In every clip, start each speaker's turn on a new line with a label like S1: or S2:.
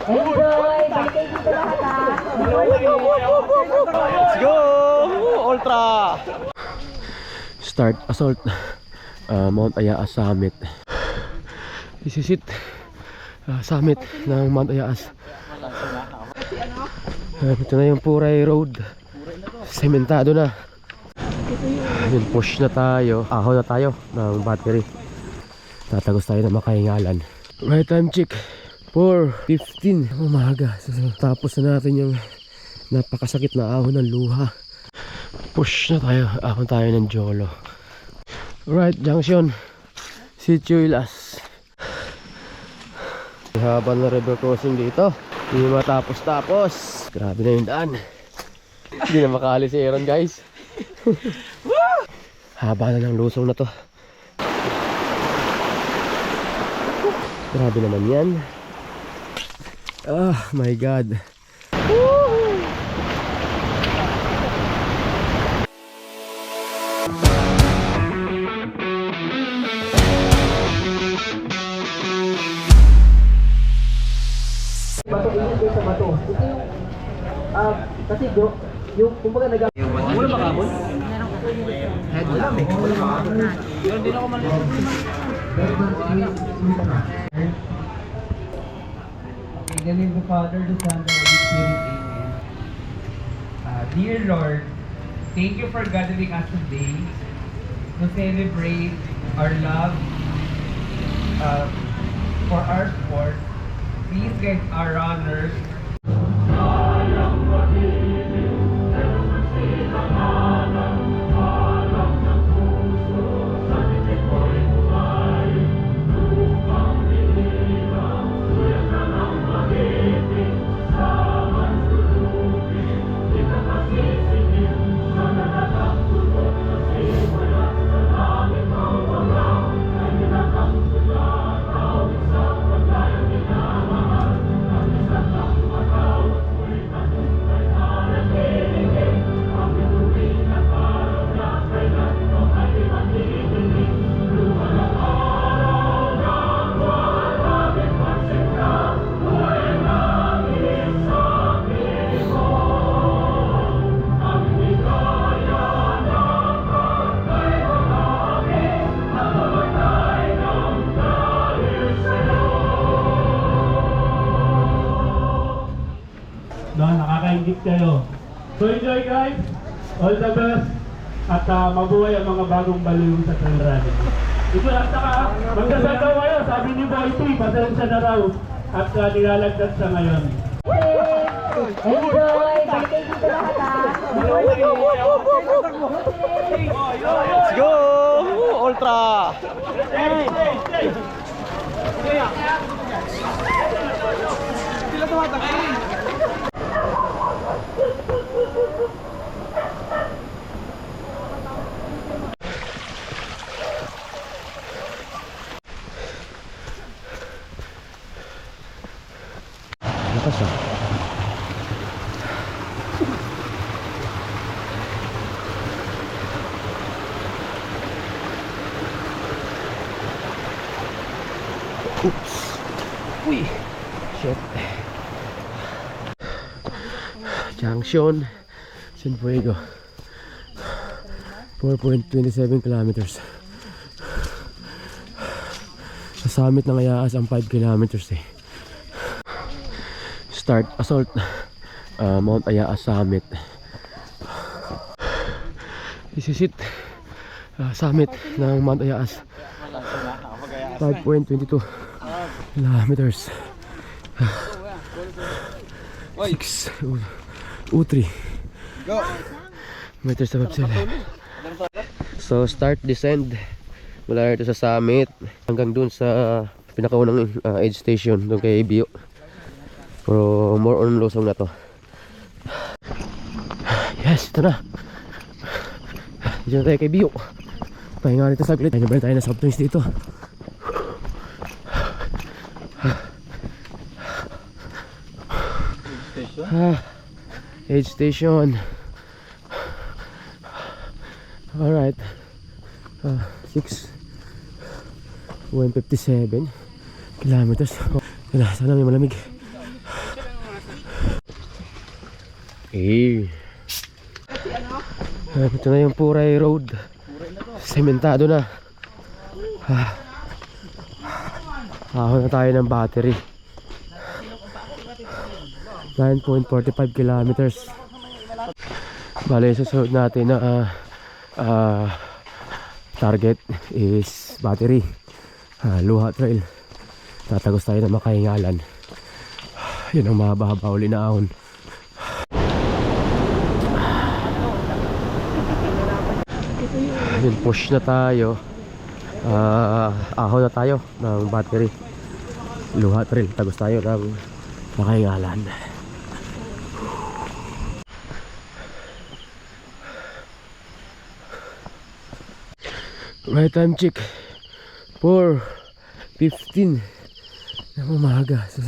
S1: Enjoy! Balik kayo dito lahat ha!
S2: Let's go! Ultra! Start assault. Mount Ayaas Summit. This is it. Summit ng Mount Ayaas. Ito na yung Puray Road. Sementado na. Yun, push na tayo. Aho na tayo ng battery. Tatagos tayo ng makahingalan. Right time check 4:15 umaga. Tapos na natin yung napakasakit na ahon ng luha. Push na tayo. Ahon tayo ng Jolo. Right junction Sitio Ilas. Haba na river crossing dito. Hindi matapos-tapos. Grabe na yung daan. Hindi na makali si Aaron guys. Haba na ng lusong na to. Grabe naman yan. Oh my god.
S1: Bato, ingat kayo sa bato. Ito yung, kasi yung kumbaga wala ba kamon? Head wala may. Wala ba kamon? Yun, din ako maliit.
S3: In the name of the Father, the Son, and the Holy Spirit, Amen. Dear Lord, thank you for gathering us today to celebrate our love for our sport. Please guide our runners.
S4: Nakakaingit kayo. So enjoy guys, all the best, at mabuhay ang mga bagong baliw sa trail running. Ito at saka, magdasal daw kayo, sabi ni Boy T, pasensya na raw, at nilalagdag sa ngayon.
S1: Enjoy! Balik kayo dito lahat ha!
S2: Let's go! Ultra!
S3: Sila tumatakbo.
S2: Lakas ah. Oops. Uy. Shit. Junction Cienfuegos. 4.27 kilometers. Sa summit ng Ayaas ang 5 kilometers eh. Start assault. Mount Ayaas Summit. This is it. Summit ng Mount Ayaas. 5.22 kilometers. 6 meters above sea level. So start descend mula ito sa summit hanggang dun sa pinakaunang aid station doon kay Bio. Pero more on lusong na to. Yes, ito na. Dito na tayo kay Bio. Pahinga nito saglit. Nabayan tayo na soft drinks dito. Aid station. Alright. 157 kilometers. Sana may malamig. Eh. Ito na yung Puray Road. Sementado na. Ahon na tayo ng battery. 9.45 kilometers. Bale, susunod natin na target is battery. Luha Trail. Tatagos tayo ng Makahingalan. Yun ang mahaba-haba uli na ahon. Yun, push na tayo. Ahon na tayo ng battery. Luha Trail. Tagos tayo ng Makahingalan. Right time check 4:15 ng umaga. So,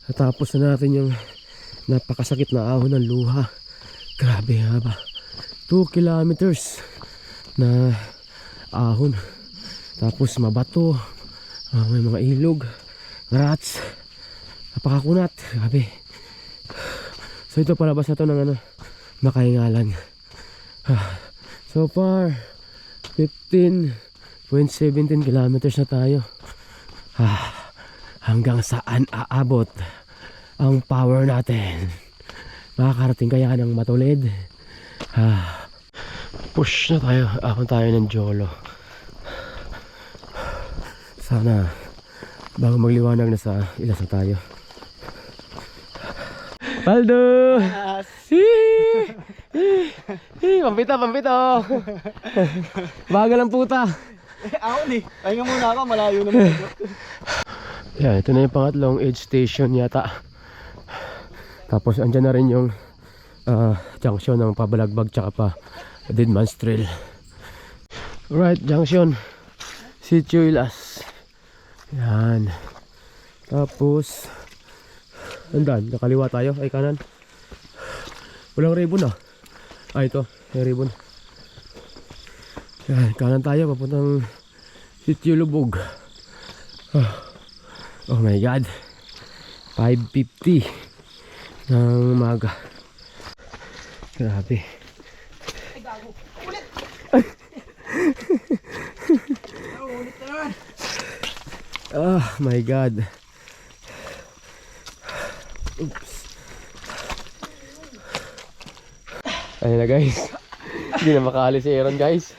S2: natapos na natin yung napakasakit na ahon ng luha. Grabe haba. 2 kilometers na ahon. Tapos mabato, may mga ilog, rats, napakakunat. Grabe. So ito palabas na to ng Makahingalan. So far 15.17 kilometers na tayo. Hanggang saan aabot ang power natin? Makakarating kaya ng matulid? Push na tayo. Ahon tayo ng Jolo. Sana bago magliwanag na sa ilas na tayo. Paldo! Pampito, pampito! Bagal ang puta.
S1: Ako ni. Pahinga muna ako, malayo naman.
S2: Yeah, ito na yung pangatlong aid station yata. Tapos andyan na rin yung junction ng Pabalagbag tsaka pa Deadman's Trail. Right, junction Sitio Ilas. Yan. Tapos andan, nakaliwa tayo. Ay, kanan. Walang ribbon ah. Ito, may ribbon. Yan, kanan tayo papuntang Sitio Lubog. Oh my god. 5:50 ng umaga. Grabe. Oh my god. Oops. Ayun na guys. Hindi na makaalis si Aaron guys.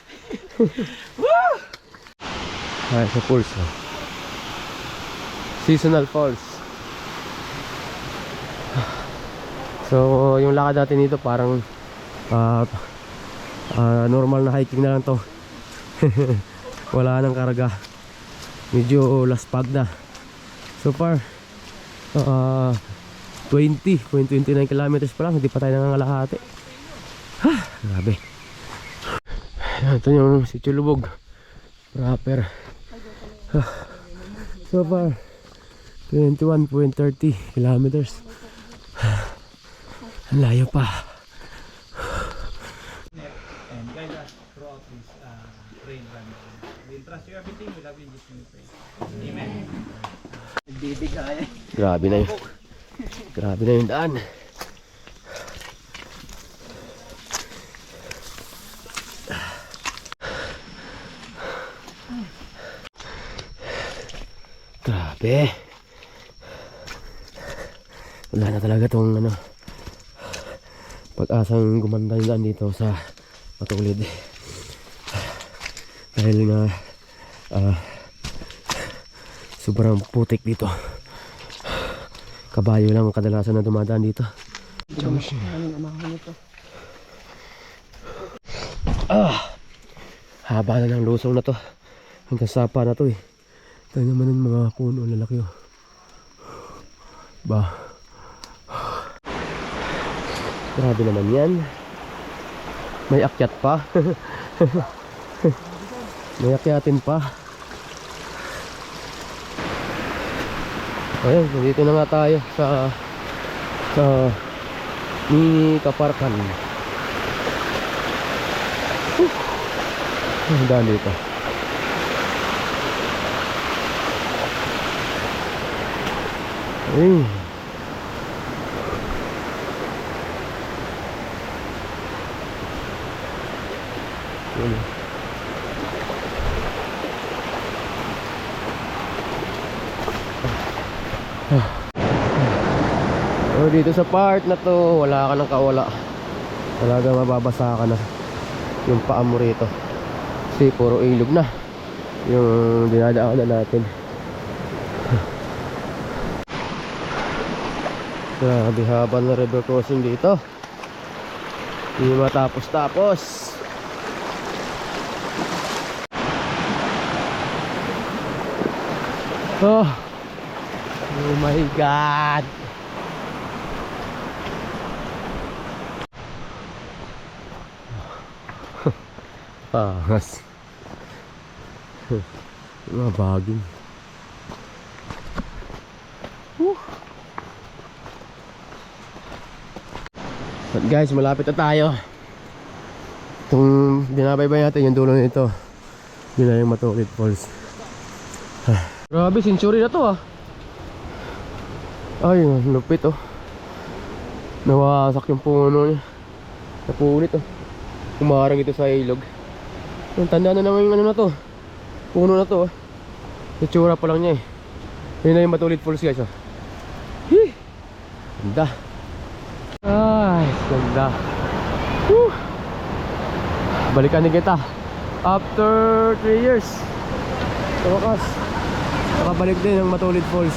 S2: Ay, sa falls oh. Seasonal falls. So yung lakad natin dito parang normal na hiking na lang to. Wala nang karga. Medyo laspag na. So far 20.29 kilometers pa lang. Hindi pa tayo nangangalahati. Grabe. Ito yung Sitio Lubog proper. So far 21.30 kilometers. Ang layo pa.
S1: And guide us throughout this train run. We entrust you everything. We love you in Jesus' name. Amen. Nagbibigay.
S2: Grabe na yun. Grabe na yung daan. Grabe. Wala na talaga tong pag-asang gumanda yung daan dito sa matulid. Dahil nga sobrang putik dito. Kabayo lang ang kadalasan na dumadaan dito. Haba na ng lusong na to. Hanggang sapa na to eh. Tayo naman ng mga puno lalaki oh. Ba. Grabe naman yan. May akyat pa. May akyatin pa. Ayun, dito na nga tayo sa mini kaparkan. Ang daan dito. Oh, dito sa part na to, wala ka nang kawala. Talaga mababasa ka na yung paa mo rito. Kasi puro ilog na yung dinadaanan natin. Grabe haba na river crossing dito. Hindi matapos-tapos. Oh my God. Pangas. Mga baging. But guys, malapit na tayo. Itong binabaybay natin yung dulo nito. Yun na yung Matulit Falls. Grabe, century na to ah. Ay, lupit oh. Nawasak yung puno niya. Napunit oh. Kumarang ito sa ilog. Ang tanda na naman yung ano na to. Puno na to oh. Itsura pa lang niya eh. Yun na yung Matulit Falls guys oh. Hee! Ganda. Ay, ganda. Woo! Balikan din kita after 3 years. Sa wakas nakabalik din ang Matulit Falls.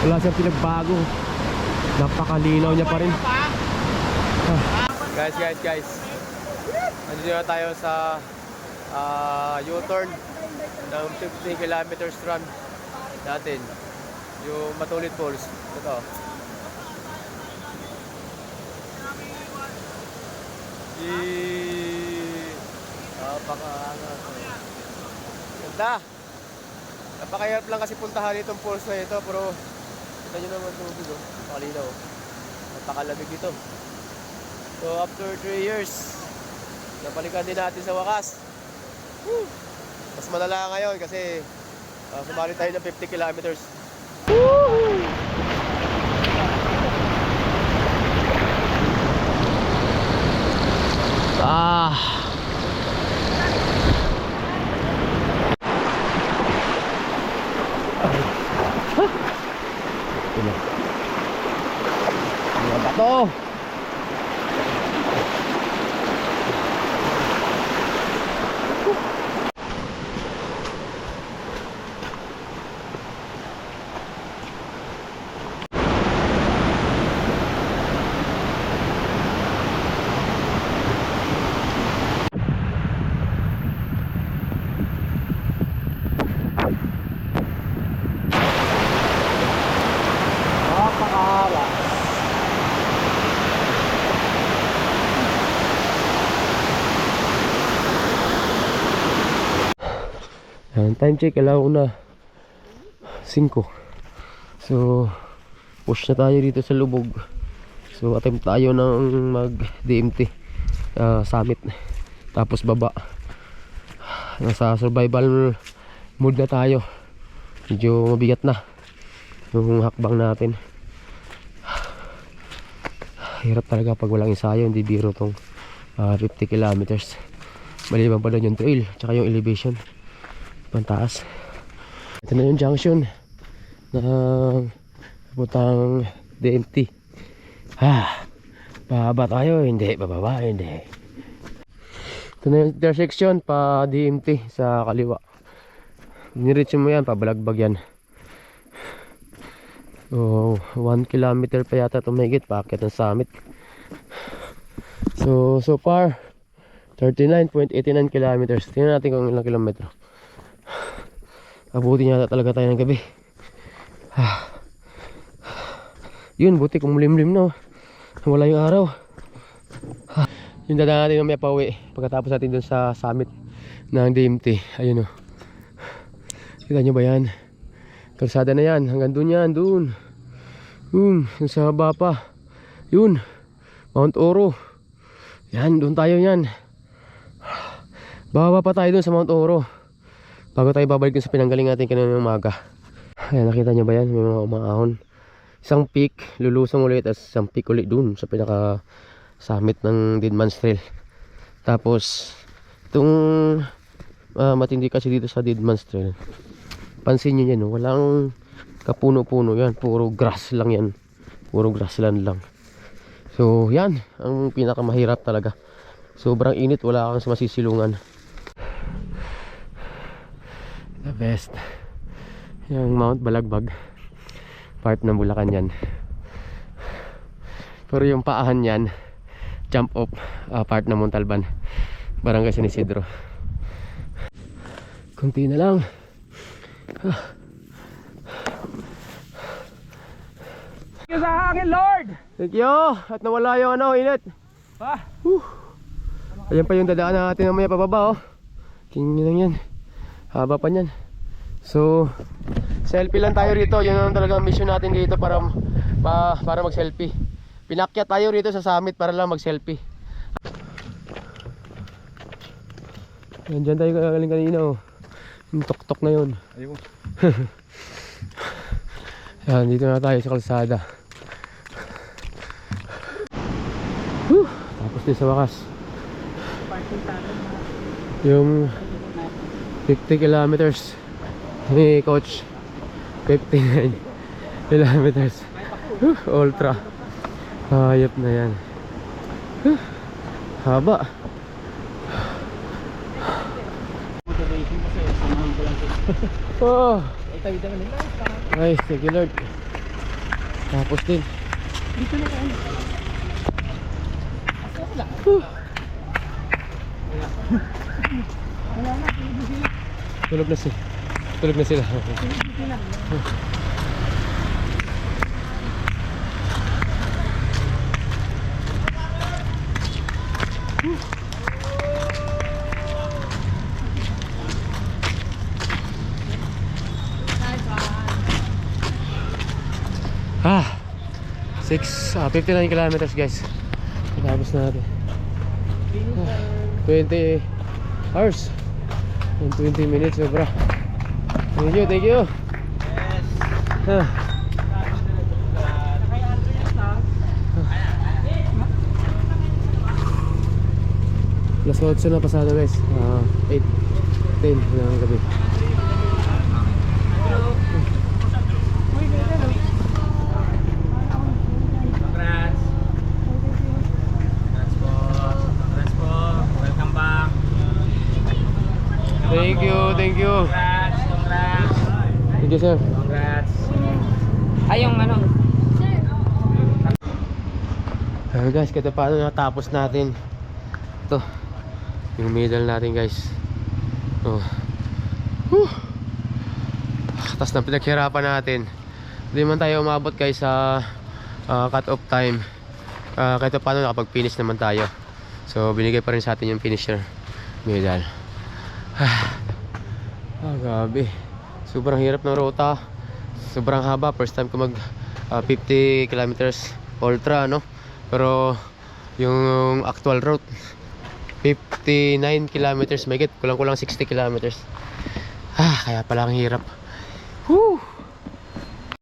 S2: Wala siyang pinagbago. Napakalinaw niya pa rin. Guys nandito na tayo sa U-turn ng 50 kilometers run natin, yung Matulit Falls. Ito ganda. Napakahirap lang kasi puntahan itong falls na ito, pero kita nyo naman tubig oh. Napakalinaw oh. Napakalamig ito. So after 3 years napalikan din natin sa wakas. Woo! Mas malala ngayon kasi sumali tayo ng 50 kilometers. Woo! Mga bato. Time check, alauna 5. So push na tayo dito sa lubog. So attempt tayo ng mag DMT summit, tapos baba. Nasa survival mode na tayo. Medyo mabigat na yung hakbang natin. Hirap talaga pag walang ensayo. Hindi biro tong 50 kilometers. Maliban pa doon yung trail tsaka yung elevation pantaas. Ito na yung junction na putang DMT. Bababa tayo, hindi. Bababa, hindi. Ito na yung intersection pa DMT sa kaliwa. Nireach mo yan, pabalagbag yan. So 1 kilometer pa yata tumigit paakyat ng summit. So far 39.89 kilometers. Tingnan natin kung ilang kilometro. Abuti niya talaga tayo ng gabi. Yun, buti kung mulimlim no. Wala yung araw. Yung dadaan natin mamaya pauwi pagkatapos natin dun sa summit ng DMT. Ayun o. Kita nyo ba yan? Kalsada na yan. Hanggang dun yan. Dun. Yung sa baba pa. Yun. Mount Oro. Yan. Dun tayo yan. Bababa pa tayo dun sa Mount Oro bago tayo babalik dun sa pinanggaling natin kanina ng umaga. Ayan, nakita nyo ba yan? May mga umaahon. Isang peak, lulusong ulit, at isang peak ulit dun sa pinaka summit ng Deadman's Trail. Tapos itong matindi kasi dito sa Deadman's Trail, pansin nyo yan, walang kapuno-puno yan, puro grass lang yan, puro grassland lang. So yan ang pinakamahirap talaga, sobrang init, wala kang masisilungan. The best yung Mount Balagbag, part ng Bulacan yan, pero yung paahan yan jump off, part ng Montalban, Barangay San Isidro. Kunti na lang.
S3: Thank you sa akin, Lord!
S2: Thank you! At nawala yung init. Ayan pa yung dadaan natin mamaya pababa, oh. King lang yan. Haba pa yan. So, selfie lang tayo rito. Yun ang talagang mission natin dito para mag-selfie. Pinakyat tayo rito sa summit para lang mag-selfie. Yan, dyan tayo galing kanina, oh. Yung tok-tok na yun.
S1: Ayun.
S2: Yan, dito na tayo sa kalsada. Tapos din sa wakas yung 50 kilometers ni coach, 59 kilometers. Ultra hayop na yan. Haba. Oh, nice, thank you Lord. Tapos din dito na yan. Tulog na sila. Tulog na sila. Ah, 59 kilometers guys. Tapos na natin. 20 hours and 20 minutes sobra. Thank you, thank you. Yes. Plus 8 na pasado guys. 8:10 ng gabi. Thank you, thank you.
S3: Congrats!
S2: Thank you sir.
S3: Congrats! Ay, yung ano?
S2: Guys, kaya paano natapos natin ito, yung medal natin guys. Oh. Tapos na pinaghirapan natin, hindi man tayo umabot guys sa cut off time. Kahit paano nakapag-finish naman tayo. So binigay pa rin sa atin yung finisher medal. Grabe, sobrang hirap ng ruta, sobrang haba. First time ko mag 50 kilometers ultra, no? Pero yung actual route 59 kilometers, may get kulang-kulang 60 kilometers. Kaya pala ang hirap. Whew.